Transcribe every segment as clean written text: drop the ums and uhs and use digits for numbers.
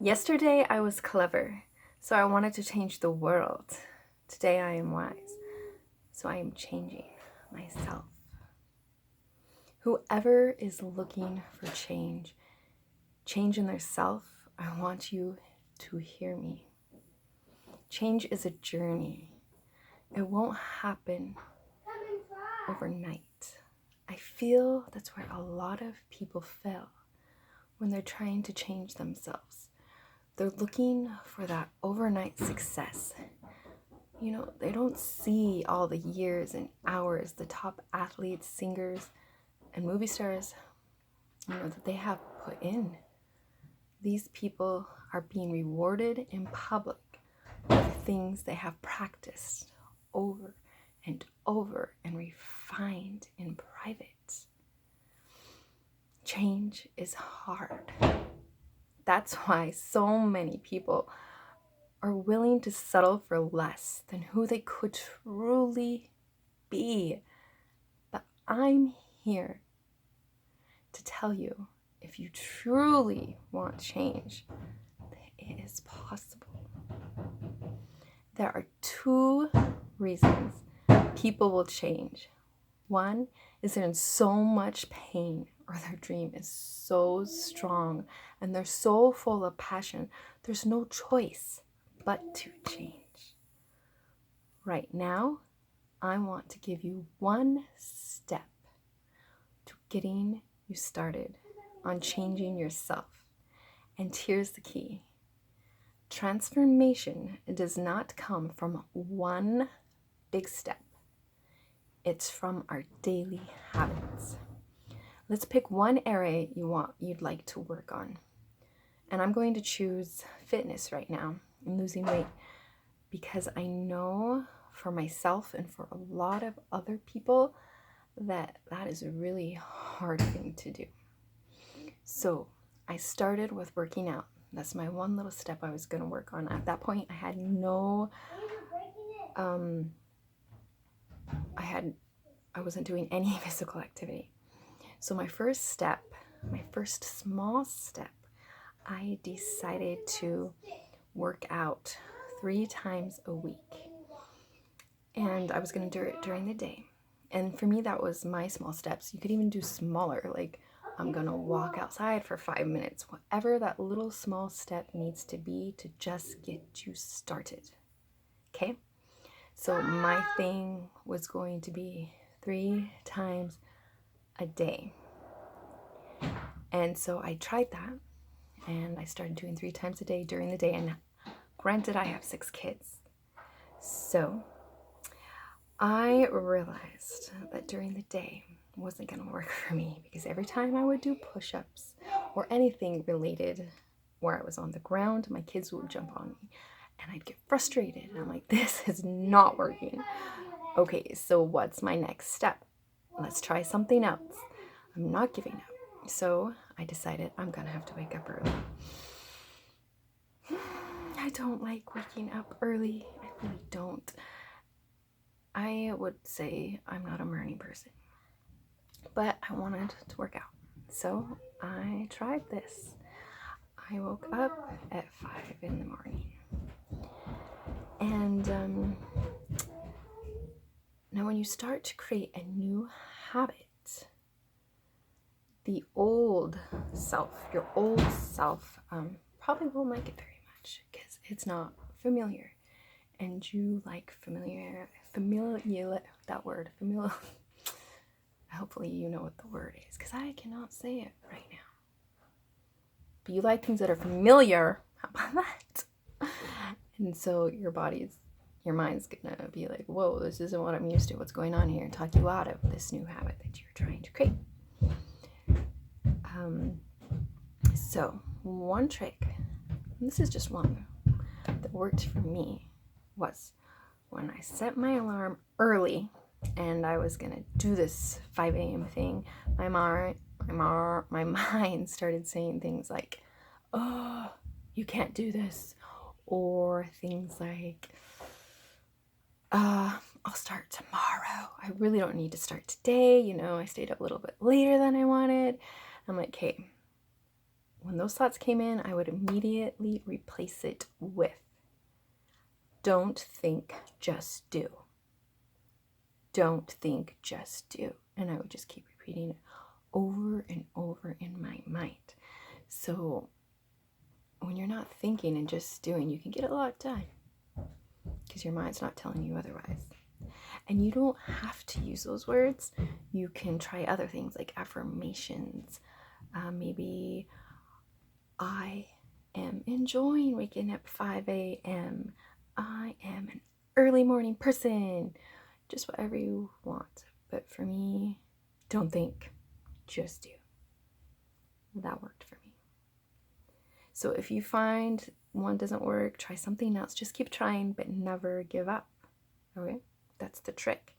Yesterday I was clever, so I wanted to change the world. Today I am wise, so I am changing myself. Whoever is looking for change in their self, I want you to hear me. Change is a journey. It won't happen overnight. I feel that's where a lot of people fail when they're trying to change themselves. They're looking for that overnight success. They don't see all the years and hours the top athletes, singers, and movie stars, that they have put in. These people are being rewarded in public for the things they have practiced over and over and refined in private. Change is hard. That's why so many people are willing to settle for less than who they could truly be. But I'm here to tell you, if you truly want change, it is possible. There are two reasons people will change. One is they're in so much pain, or their dream is so strong and they're so full of passion, there's no choice but to change. Right now, I want to give you one step to getting you started on changing yourself. And here's the key. Transformation does not come from one big step. It's from our daily habits. Let's pick one area you'd like to work on. And I'm going to choose fitness right now and losing weight, because I know for myself and for a lot of other people that is a really hard thing to do. So I started with working out. That's my one little step I was going to work on. At that point, I had I wasn't doing any physical activity. So my first small step, I decided to work out 3 times a week. And I was going to do it during the day. And for me, that was my small steps. You could even do smaller, like I'm going to walk outside for 5 minutes, whatever that little small step needs to be to just get you started. Okay? So my thing was going to be 3 times a day. And so I tried that, and I started doing 3 times a day during the day. And granted, I have 6 kids. So I realized that during the day wasn't going to work for me, because every time I would do push-ups or anything related where I was on the ground, my kids would jump on me and I'd get frustrated. And I'm like, this is not working. Okay, so what's my next step? Let's try something else. I'm not giving up. So I decided I'm going to have to wake up early. I don't like waking up early. I really don't. I would say I'm not a morning person, but I wanted to work out. So I tried this. I woke up at 5 in the morning. And now when you start to create a new habit, the old self, your old self, probably won't like it very much because it's not familiar. And you like familiar, that word, familiar. Hopefully you know what the word is, because I cannot say it right now. But you like things that are familiar. How about that? And so your mind's gonna be like, whoa, this isn't what I'm used to. What's going on here? And talk you out of this new habit that you're trying to create. So one trick, and this is just one that worked for me, was when I set my alarm early and I was gonna do this 5 a.m. thing, my mind started saying things like, oh, you can't do this, or things like, I'll start tomorrow. I really don't need to start today. I stayed up a little bit later than I wanted. I'm like, hey, when those thoughts came in, I would immediately replace it with, don't think, just do. Don't think, just do. And I would just keep repeating it over and over in my mind. So when you're not thinking and just doing, you can get a lot done because your mind's not telling you otherwise. And you don't have to use those words. You can try other things like affirmations. Maybe I am enjoying waking up 5 a.m. I am an early morning person. Just whatever you want. But for me, don't think, just do. That worked for me. So if you find one doesn't work, try something else. Just keep trying, but never give up. Okay? That's the trick.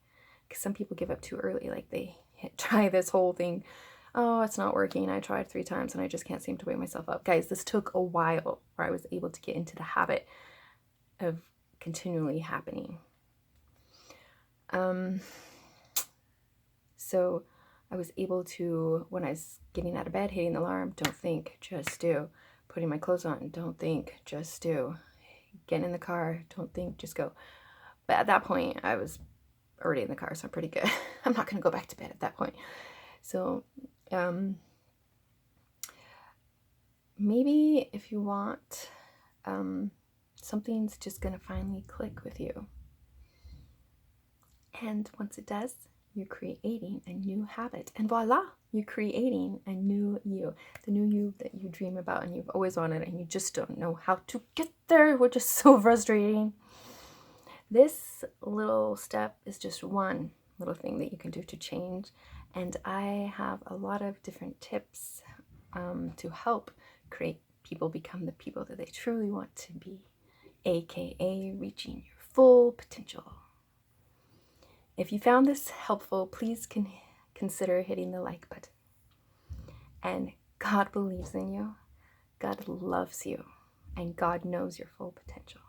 Because some people give up too early. Like they try this whole thing. Oh, it's not working. I tried 3 times and I just can't seem to wake myself up. Guys, this took a while where I was able to get into the habit of continually happening. So I was able to, when I was getting out of bed, hitting the alarm, don't think, just do. Putting my clothes on, don't think, just do. Getting in the car, don't think, just go. But at that point, I was already in the car, so I'm pretty good. I'm not going to go back to bed at that point. So maybe if you want, something's just going to finally click with you. And once it does, you're creating a new habit. And voila, you're creating a new you. The new you that you dream about and you've always wanted and you just don't know how to get there, which is so frustrating. This little step is just one little thing that you can do to change. And I have a lot of different tips to help people become the people that they truly want to be, aka reaching your full potential. If you found this helpful, please consider hitting the like button. And God believes in you, God loves you, and God knows your full potential.